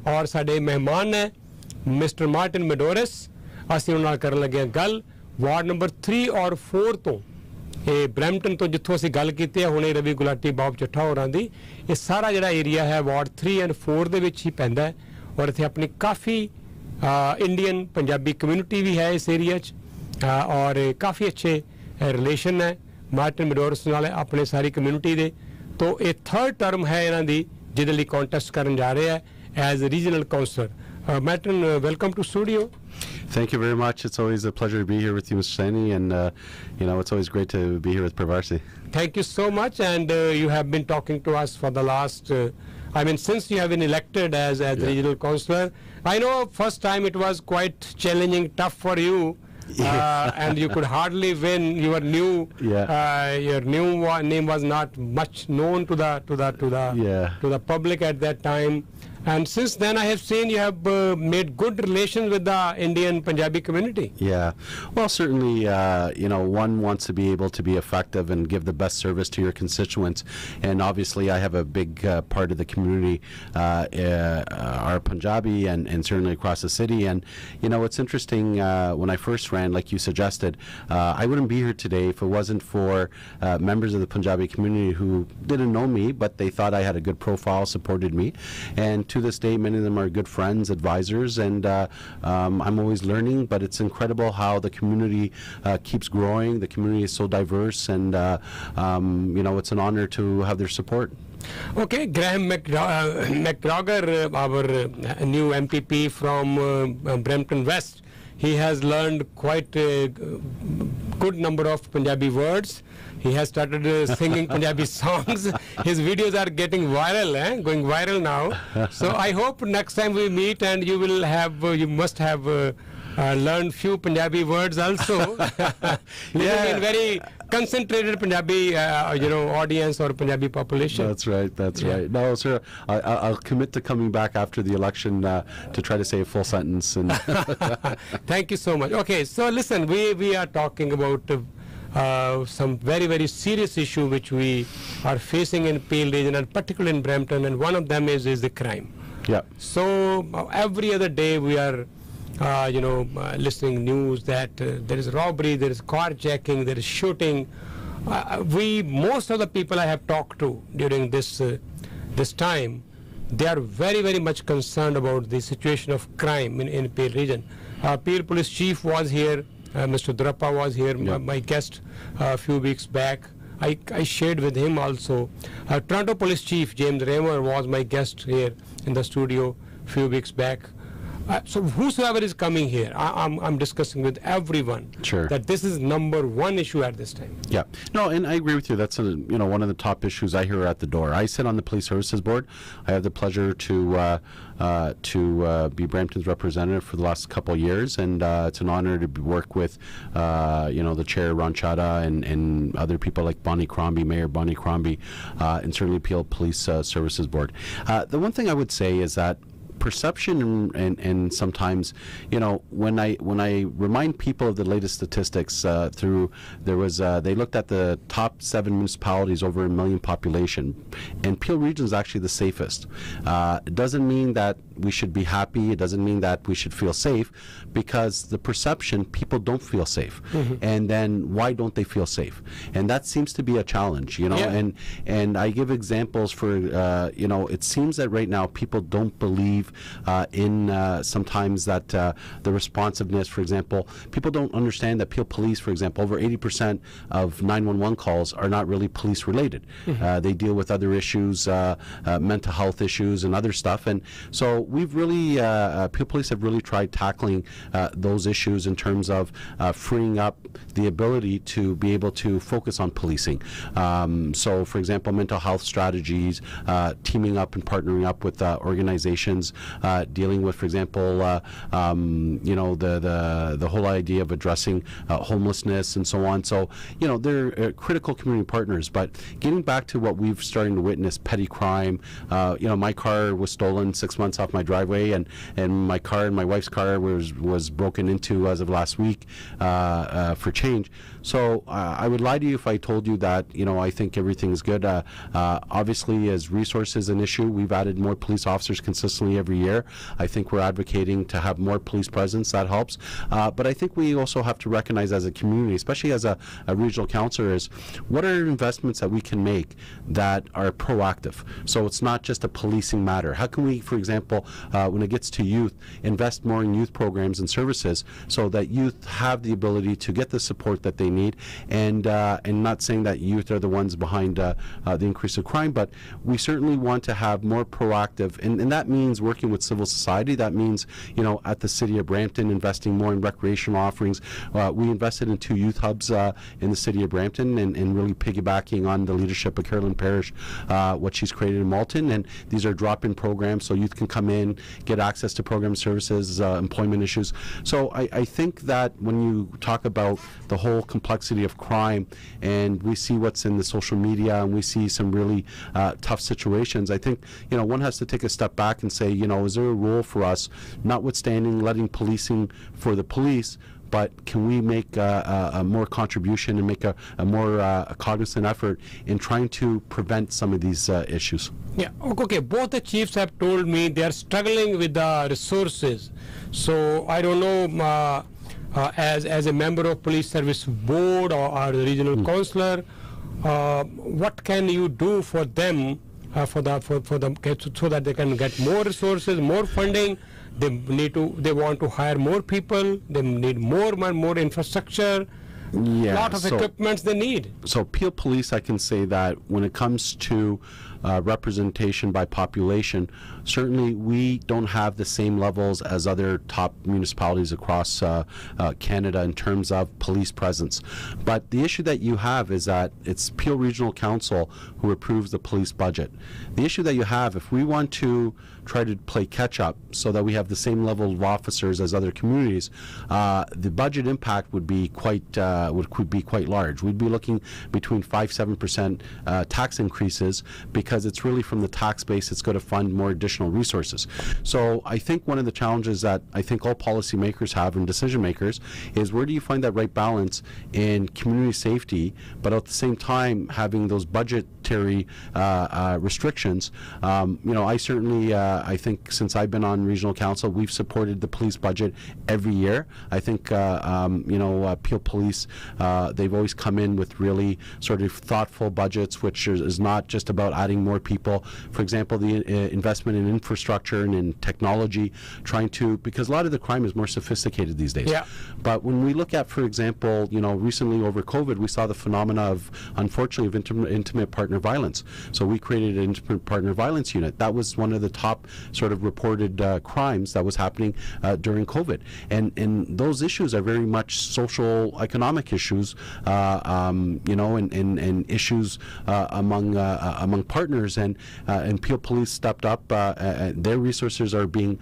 और साडे मेहमान है मिस्टर मार्टिन मेडोरस ਅਸੀਂ ਉਹਨਾਂ ਨਾਲ ਕਰਨ ਲੱਗੇ ਗੱਲ ਵਾਰਡ ਨੰਬਰ 3 ਔਰ 4 ਤੋਂ ਇਹ ਬ੍ਰੈਂਪਟਨ ਤੋਂ ਜਿੱਥੋਂ ਅਸੀਂ ਗੱਲ ਕੀਤੀ ਹੈ ਹੁਣੇ ਰਵੀ ਗੁਲਾਟੀ ਬਾਬ ਚੱਠਾ ਹੋਰਾਂ ਦੀ ਇਹ ਸਾਰਾ ਜਿਹੜਾ ਏਰੀਆ ਹੈ ਵਾਰਡ 3 ਐਂਡ 4 ਦੇ ਵਿੱਚ ਹੀ ਪੈਂਦਾ ਹੈ ਔਰ ਇੱਥੇ ਆਪਣੀ ਕਾਫੀ ਇੰਡੀਅਨ ਪੰਜਾਬੀ ਕਮਿਊਨਿਟੀ ਵੀ ਹੈ ਇਸ ਏਰੀਆ 'ਚ ਔਰ ਕਾਫੀ ਅੱਛੇ ਰਿਲੇਸ਼ਨ ਹੈ ਮਾਰਟਿਨ ਮੈਡੋਰਸ ਨਾਲ ਆਪਣੇ ਸਾਰੀ ਕਮਿਊਨਿਟੀ ਦੇ ਤੋਂ ਇਹ 3rd ਟਰਮ ਹੈ ਇਹਨਾਂ ਦੀ ਜਿਹਦੇ ਲਈ ਕੰਟੈਸਟ ਕਰਨ ਜਾ ਰਹੇ ਹੈ as regional counsellor Martin, welcome to studio. Thank you very much. It's always a pleasure to be here with you, Mr. Saini, and you know, it's always great to be here with Parvasi. Thank you so much, and you have been talking to us for the last, I mean, since you have been elected as regional councillor. I know first time it was quite challenging, tough for you. And you could hardly win. You were new. Your new name was not much known to the public at that time. And since then, I have seen you have made good relations with the Indian Punjabi community. Yeah, well, certainly, you know, one wants to be able to be effective and give the best service to your constituents. And obviously, I have a big part of the community are Punjabi and certainly across the city. And, you know, it's interesting, when I first ran, like you suggested, I wouldn't be here today if it wasn't for members of the Punjabi community who didn't know me, but they thought I had a good profile, supported me. And to this day, many of them are good friends, advisors, and I'm always learning, but it's incredible how the community keeps growing. The community is so diverse, and you know, it's an honor to have their support. Okay, Graham McGregor, our new MPP from Brampton West, he has learned quite a good number of Punjabi words. He has started singing Punjabi songs. His videos are getting viral, going viral now. So I hope next time we meet and you will have, you must have learned few Punjabi words also. Living in very concentrated Punjabi, you know, audience or Punjabi population. That's right. That's right. No, sir, I'll commit to coming back after the election to try to say a full sentence. And Thank you so much. Okay, so listen, we are talking about some very, very serious issue which we are facing in Peel region and particularly in Brampton, and one of them is the crime. Yeah. So every other day we are you know, listening news that there is robbery, there is carjacking, there is shooting. Most of the people I have talked to during this time, they are very, very much concerned about the situation of crime in Peel region. Peel Police Chief was here. Mr. Durappa was here, my guest a few weeks back. I shared with him also. Toronto Police Chief James Raymer was my guest here in the studio a few weeks back. So whosoever is coming here, I'm discussing with everyone that this is number one issue at this time. Yeah, no, and I agree with you. That's you know, one of the top issues I hear at the door. I sit on the Police Services Board. I have the pleasure to be Brampton's representative for the last couple of years, and it's an honor to work with you know, the chair Ron Chadha and other people like Bonnie Crombie, Mayor Bonnie Crombie, and certainly Peel Police Services Board. The one thing I would say is that perception and sometimes, you know, when I remind people of the latest statistics they looked at the top 7 municipalities over a million population, and Peel region is actually the safest. It doesn't mean that we should be happy. It doesn't mean that we should feel safe, because the perception, people don't feel safe. And then why don't they feel safe? And that seems to be a challenge, you know. And I give examples for you know, it seems that right now people don't believe in sometimes that the responsiveness, for example, people don't understand that Peel Police, for example, over 80% of 911 calls are not really police related. They deal with other issues, mental health issues and other stuff. And so we've really, Peel Police have really tried tackling those issues in terms of freeing up the ability to be able to focus on policing. So, for example, mental health strategies, teaming up and partnering up with organizations, dealing with, for example, you know, the whole idea of addressing homelessness and so on. So, you know, they're critical community partners. But getting back to what we've starting to witness, petty crime, you know, my car was stolen 6 months off my driveway, and my car and my wife's car was broken into as of last week for change. So I would lie to you if I told you that, you know, I think everything's good. Obviously, as resources an issue, we've added more police officers consistently every year. I think we're advocating to have more police presence. That helps. But I think we also have to recognize as a community, especially as a regional councillor, is what are investments that we can make that are proactive. So it's not just a policing matter. How can we, for example, when it gets to youth, invest more in youth programs and services so that youth have the ability to get the support that they need, and not saying that youth are the ones behind the increase of crime, but we certainly want to have more proactive, and that means working with civil society. That means, you know, at the City of Brampton, investing more in recreational offerings. We invested in 2 youth hubs in the City of Brampton, and really piggybacking on the leadership of Carolyn Parrish, what she's created in Malton, and these are drop-in programs so youth can come in, get access to program services, employment issues. So I think that when you talk about the whole complexity of crime, and we see what's in the social media, and we see some really tough situations, I think, you know, one has to take a step back and say, you know, is there a role for us, notwithstanding letting policing for the police, but can we make a more contribution and make a more cognizant effort in trying to prevent some of these issues? Yeah, okay, both the chiefs have told me they are struggling with the resources. So I don't know, as a member of police service board or the regional councillor, what can you do for them, so that they can get more resources, more funding? They want to hire more people. They need more infrastructure. Yeah, lot of equipments they need. So Peel Police, I can say that when it comes to representation by population, certainly we don't have the same levels as other top municipalities across Canada in terms of police presence. But the issue that you have is that it's Peel Regional Council who approves the police budget. The issue that you have, if we want to try to play catch up so that we have the same level of officers as other communities, the budget impact would be quite large. We'd be looking between 5-7% tax increases, because it's really from the tax base it's going to fund more additional resources. So I think one of the challenges that I think all policymakers have and decision makers is, where do you find that right balance in community safety, but at the same time having those budgetary restrictions? You know, I certainly I think since I've been on regional council, we've supported the police budget every year. I think you know, Peel Police, they've always come in with really sort of thoughtful budgets, which is not just about adding more people. For example, the investment in infrastructure and in technology, trying to, because a lot of the crime is more sophisticated these days. Yeah. But when we look at, for example, you know, recently over COVID, we saw the phenomena of, unfortunately, of intimate partner violence. So we created an intimate partner violence unit. That was one of the top sort of reported crimes that was happening during COVID. And those issues are very much social, economic issues, you know, and issues among partners. And Peel Police stepped up. Their resources are being,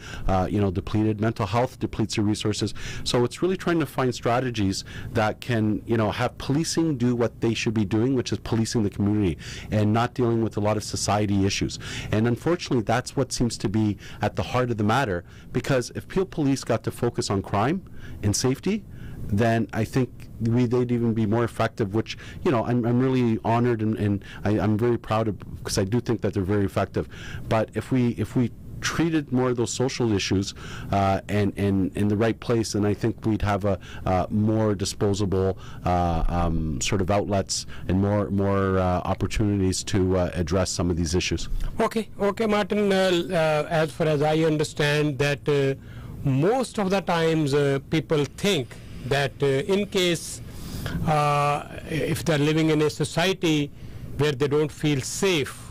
you know, depleted. Mental health depletes their resources. So it's really trying to find strategies that can, you know, have policing do what they should be doing, which is policing the community and not dealing with a lot of society issues. And unfortunately, that's what seems to be at the heart of the matter, because if Peel Police got to focus on crime and safety, then I think they'd even be more effective, which, you know, I'm really honored and I'm very proud of, because I do think that they're very effective. But if we treated more of those social issues and in the right place, then I think we'd have a more disposable sort of outlets and more opportunities to address some of these issues. Okay, Martin. As far as I understand, that most of the times people think that in case if they're living in a society where they don't feel safe,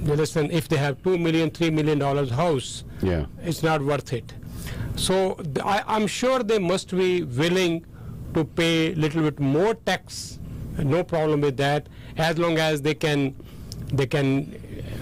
you understand, if they have $2 million, $3 million house, yeah, it's not worth it. So I'm sure they must be willing to pay a little bit more tax. No problem with that, as long as they can,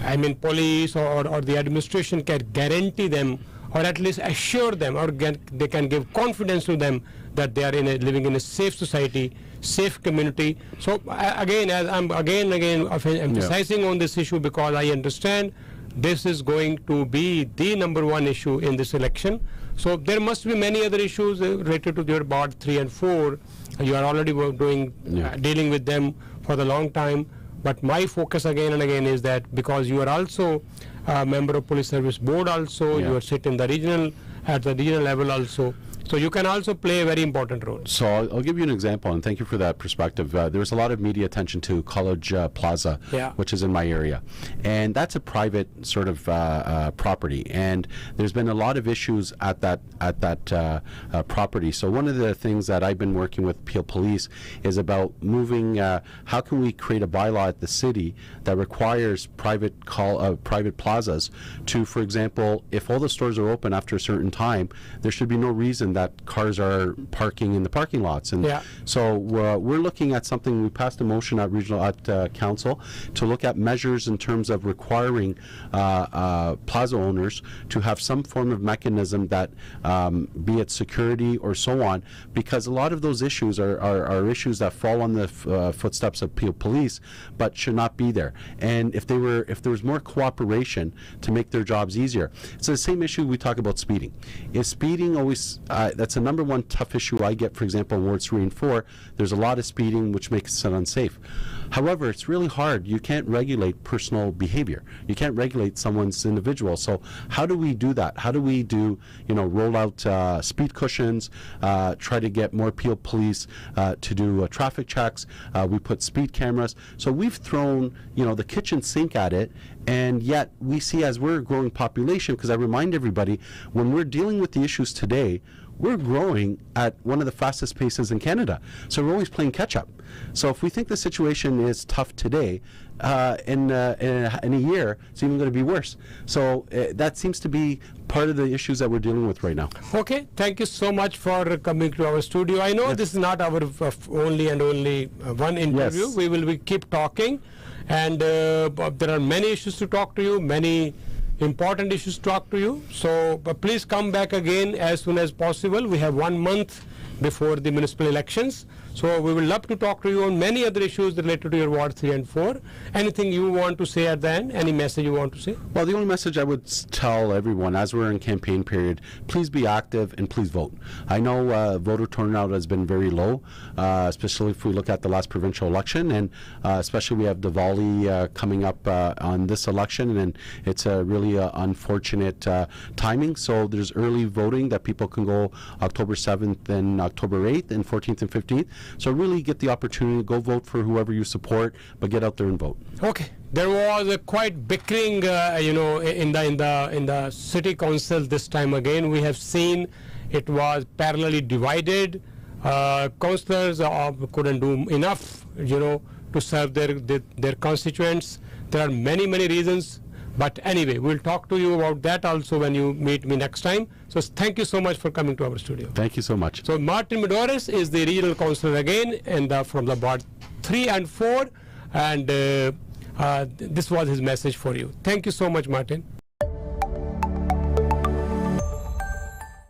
I mean, police or the administration can guarantee them, or at least assure them, or they can give confidence to them that they are living in a safe society, safe community. So again, as I'm again emphasizing on this issue, because I understand this is going to be the number one issue in this election. So there must be many other issues related to your Ward 3 and 4. You are already dealing with them for the long time. But my focus again and again is that because you are also a member of Police Service Board also, you are sitting at the regional level also. So you can also play a very important role. So I'll give you an example, and thank you for that perspective. There was a lot of media attention to College Plaza, which is in my area. And that's a private sort of property. And there's been a lot of issues at that property. So one of the things that I've been working with Peel Police is about moving, how can we create a bylaw at the city that requires private plazas to, for example, if all the stores are open after a certain time, there should be no reason that cars are parking in the parking lots. And so we're looking at something. We passed a motion at council to look at measures in terms of requiring plaza owners to have some form of mechanism that, be it security or so on, because a lot of those issues are issues that fall on the footsteps of Peel Police, but should not be there. And if there was more cooperation to make their jobs easier, it's the same issue we talk about speeding. Is speeding always that's the number one tough issue I get, for example, in Wards 3 and 4. There's a lot of speeding, which makes it unsafe. However, it's really hard. You can't regulate personal behavior. You can't regulate someone's individual. So how do we do that? How do we roll out speed cushions, try to get more Peel Police to do traffic checks? We put speed cameras. So we've thrown, the kitchen sink at it, and yet we see, as we're a growing population, because I remind everybody, when we're dealing with the issues today, we're growing at one of the fastest paces in Canada. So we're always playing catch up. So if we think the situation is tough today, in a year, it's even going to be worse. So that seems to be part of the issues that we're dealing with right now. Okay, thank you so much for coming to our studio. I know this is not our only one interview. Yes. We will keep talking, and there are many issues to talk to you, many important issues to talk to you. So please come back again as soon as possible. We have 1 month before the municipal elections. So we will love to talk to you on many other issues related to your Ward 3 and 4. Anything you want to say at the end? Any message you want to say? Well, the only message I would tell everyone, as we're in campaign period, please be active and please vote. I know voter turnout has been very low, especially if we look at the last provincial election, and especially we have Diwali coming up on this election, and it's a really unfortunate timing. So there's early voting that people can go October 7th and October 8th and 14th and 15th. So really get the opportunity to go vote for whoever you support, but get out there and vote. Okay. There was a quite bickering, in the city council this time again. We have seen it was parallelly divided. Councillors couldn't do enough, to serve their constituents. There are many reasons. But anyway, we'll talk to you about that also when you meet me next time. So thank you so much for coming to our studio. Thank you so much. So Martin Medeiros is the regional councillor again, and from the Ward 3 and 4. And this was his message for you. Thank you so much, Martin.